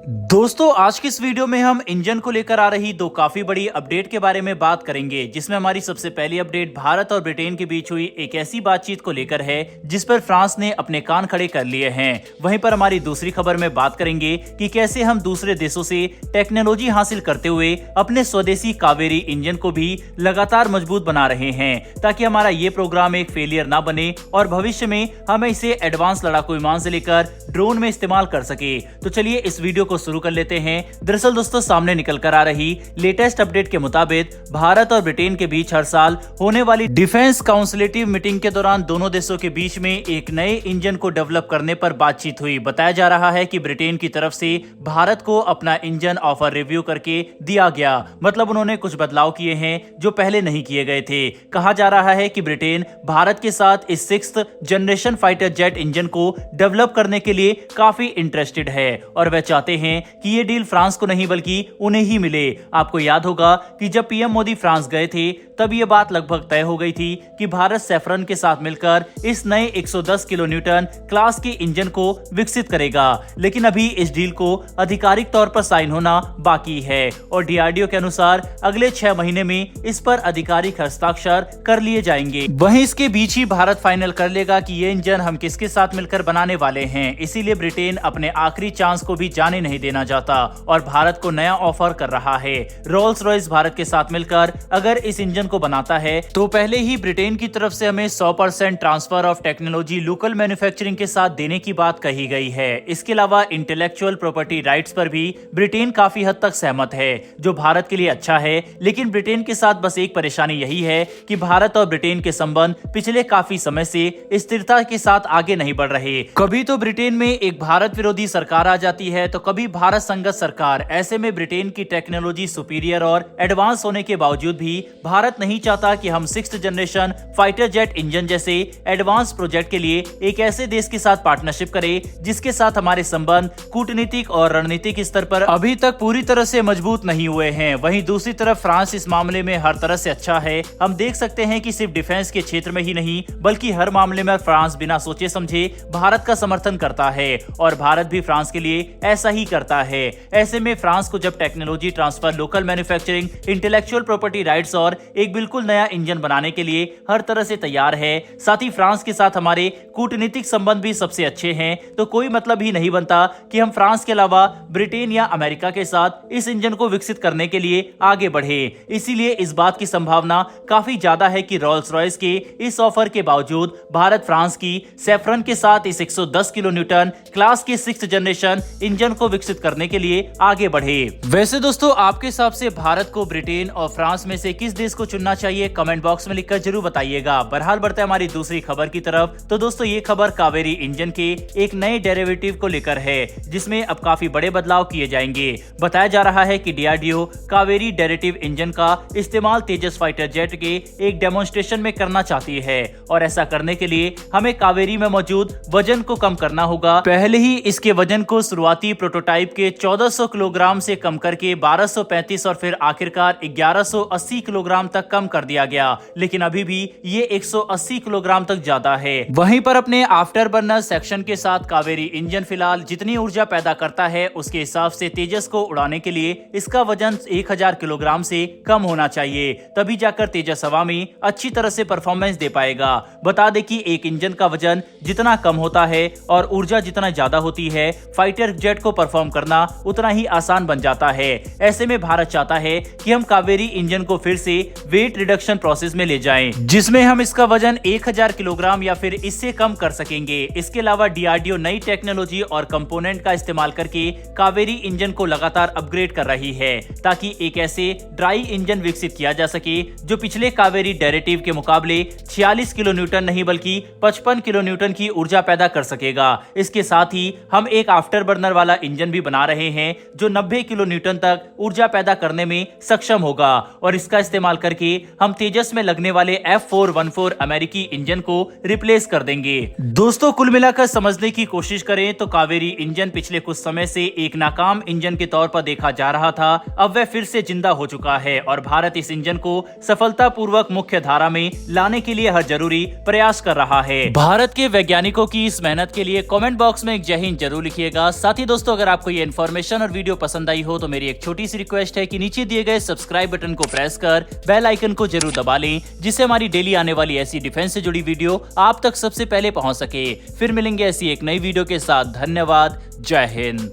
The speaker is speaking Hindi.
दोस्तों आज की इस वीडियो में हम इंजन को लेकर आ रही दो काफी बड़ी अपडेट के बारे में बात करेंगे, जिसमें हमारी सबसे पहली अपडेट भारत और ब्रिटेन के बीच हुई एक ऐसी बातचीत को लेकर है जिस पर फ्रांस ने अपने कान खड़े कर लिए हैं। वहीं पर हमारी दूसरी खबर में बात करेंगे कि कैसे हम दूसरे देशों से टेक्नोलॉजी हासिल करते हुए अपने स्वदेशी कावेरी इंजन को भी लगातार मजबूत बना रहे हैं, ताकि हमारा ये प्रोग्राम एक फेलियर ना बने और भविष्य में हमें इसे एडवांस लड़ाकू विमान से लेकर ड्रोन में इस्तेमाल कर सके। तो चलिए इस वीडियो को शुरू कर लेते हैं। दरअसल दोस्तों सामने निकल कर आ रही लेटेस्ट अपडेट के मुताबिक भारत और ब्रिटेन के बीच हर साल होने वाली डिफेंस काउंसिलेटिव मीटिंग के दौरान दोनों देशों के बीच में एक नए इंजन को डेवलप करने पर बातचीत हुई। बताया जा रहा है कि ब्रिटेन की तरफ से भारत को अपना इंजन ऑफर रिव्यू करके दिया गया, मतलब उन्होंने कुछ बदलाव किए हैं जो पहले नहीं किए गए थे। कहा जा रहा है कि ब्रिटेन भारत के साथ इस 6th generation fighter jet engine को डेवलप करने के लिए काफी इंटरेस्टेड है और वह चाहते हैं कि ये डील फ्रांस को नहीं बल्कि उन्हें ही मिले। आपको याद होगा कि जब पीएम मोदी फ्रांस गए थे तब ये बात लगभग तय हो गई थी कि भारत सैफरन के साथ मिलकर इस नए 110 किलो न्यूटन क्लास के इंजन को विकसित करेगा, लेकिन अभी इस डील को आधिकारिक तौर पर साइन होना बाकी है और डीआरडीओ के अनुसार अगले 6 महीने में इस पर आधिकारिक हस्ताक्षर कर लिए जाएंगे। वहीं इसके बीच ही भारत फाइनल कर लेगा कि ये इंजन हम किसके साथ मिलकर बनाने वाले हैं। इसीलिए ब्रिटेन अपने आखिरी चांस को भी जाने नहीं देना चाहता और भारत को नया ऑफर कर रहा है। रोल्स रॉयस भारत के साथ मिलकर अगर इस इंजन को बनाता है तो पहले ही ब्रिटेन की तरफ से हमें 100% transfer of technology local manufacturing के साथ देने की बात कही गई है। इसके अलावा इंटेलेक्चुअल प्रॉपर्टी राइट्स पर भी ब्रिटेन काफी हद तक सहमत है, जो भारत के लिए अच्छा है। लेकिन ब्रिटेन के साथ बस एक परेशानी यही है कि भारत और ब्रिटेन के संबंध पिछले काफी समय से स्थिरता के साथ आगे नहीं बढ़ रहे। कभी तो ब्रिटेन में एक भारत विरोधी सरकार आ जाती है तो कभी भारत संगत सरकार। ऐसे में ब्रिटेन की टेक्नोलॉजी सुपीरियर और एडवांस होने के बावजूद भी भारत नहीं चाहता कि हम 6th generation fighter jet engine जैसे एडवांस प्रोजेक्ट के लिए एक ऐसे देश के साथ पार्टनरशिप करें जिसके साथ हमारे संबंध कूटनीतिक और रणनीतिक स्तर पर अभी तक पूरी तरह से मजबूत नहीं हुए हैं। वहीं दूसरी तरफ फ्रांस इस मामले में हर तरह से अच्छा है। हम देख सकते हैं कि सिर्फ डिफेंस के क्षेत्र में ही नहीं बल्कि हर मामले में फ्रांस बिना सोचे समझे भारत का समर्थन करता है और भारत भी फ्रांस के लिए ऐसा ही करता है। ऐसे में फ्रांस को जब technology transfer, local manufacturing, intellectual property rights और एक बिल्कुल नया इंजन बनाने के लिए हर तरह से तैयार है, साथ ही फ्रांस के साथ हमारे कूटनीतिक संबंध भी सबसे अच्छे हैं, तो कोई मतलब ही नहीं बनता कि हम फ्रांस के अलावा ब्रिटेन या अमेरिका के साथ इस इंजन को विकसित करने के लिए आगे बढ़े। इसीलिए इस बात की संभावना काफी ज्यादा है कि रोल्स रॉयस के इस ऑफर के बावजूद भारत फ्रांस की सैफरन के साथ इस 110 किलो न्यूटन क्लास के 6th जनरेशन इंजन को विकसित करने के लिए आगे बढ़े। वैसे दोस्तों आपके हिसाब से भारत को ब्रिटेन और फ्रांस में से किस देश को चुनना चाहिए, कमेंट बॉक्स में लिखकर जरूर बताइएगा। बहरहाल बढ़ते हैं हमारी दूसरी खबर की तरफ। तो दोस्तों ये खबर कावेरी इंजन के एक नए डेरिवेटिव को लेकर है, जिसमें अब काफी बड़े बदलाव किए जाएंगे। बताया जा रहा है कि डीआरडीओ कावेरी डेरिवेटिव इंजन का इस्तेमाल तेजस फाइटर जेट के एक डेमोन्स्ट्रेशन में करना चाहती है और ऐसा करने के लिए हमें कावेरी में मौजूद वजन को कम करना होगा। पहले ही इसके वजन को शुरुआती प्रोटोटाइप के 1400 किलोग्राम से कम करके 1235 और फिर आखिरकार 1180 किलोग्राम तक कम कर दिया गया, लेकिन अभी भी ये 180 किलोग्राम तक ज्यादा है। वहीं पर अपने आफ्टर बर्नर सेक्शन के साथ कावेरी इंजन फिलहाल जितनी ऊर्जा पैदा करता है उसके हिसाब से तेजस को उड़ाने के लिए इसका वजन 1000 किलोग्राम से कम होना चाहिए, तभी जाकर तेजस हवा में अच्छी तरह से परफॉर्मेंस दे पाएगा। बता दें कि एक इंजन का वजन जितना कम होता है और ऊर्जा जितना ज्यादा होती है, फाइटर जेट को परफॉर्म करना उतना ही आसान बन जाता है। ऐसे में भारत चाहता है कि हम कावेरी इंजन को फिर से वेट रिडक्शन प्रोसेस में ले जाएं, जिसमें हम इसका वजन 1000 किलोग्राम या फिर इससे कम कर सकेंगे। इसके अलावा डीआरडीओ नई टेक्नोलॉजी और कंपोनेंट का इस्तेमाल करके कावेरी इंजन को लगातार अपग्रेड कर रही है, ताकि एक ऐसे ड्राई इंजन विकसित किया जा सके जो पिछले कावेरी डेरिवेटिव के मुकाबले 46 किलो न्यूटन नहीं बल्कि 55 किलो न्यूटन की ऊर्जा पैदा कर सकेगा। इसके साथ ही हम एक आफ्टर बर्नर वाला इंजन भी बना रहे हैं जो 90 किलो न्यूटन तक ऊर्जा पैदा करने में सक्षम होगा और इसका इस्तेमाल करके हम तेजस में लगने वाले F414 अमेरिकी इंजन को रिप्लेस कर देंगे। दोस्तों कुल मिलाकर समझने की कोशिश करें तो कावेरी इंजन पिछले कुछ समय से एक नाकाम इंजन के तौर पर देखा जा रहा था, अब वह फिर से जिंदा हो चुका है और भारत इस इंजन को सफलतापूर्वक मुख्य धारा में लाने के लिए हर जरूरी प्रयास कर रहा है। भारत के वैज्ञानिकों की इस मेहनत के लिए कमेंट बॉक्स में एक जय हिंद जरूर लिखिएगा। साथ ही दोस्तों अगर आपको ये इन्फॉर्मेशन और वीडियो पसंद आई हो तो मेरी एक छोटी सी रिक्वेस्ट है कि नीचे दिए गए सब्सक्राइब बटन को प्रेस कर बेल आइकन को जरूर दबा लें, जिससे हमारी डेली आने वाली ऐसी डिफेंस से जुड़ी वीडियो आप तक सबसे पहले पहुंच सके। फिर मिलेंगे ऐसी एक नई वीडियो के साथ। धन्यवाद। जय हिंद।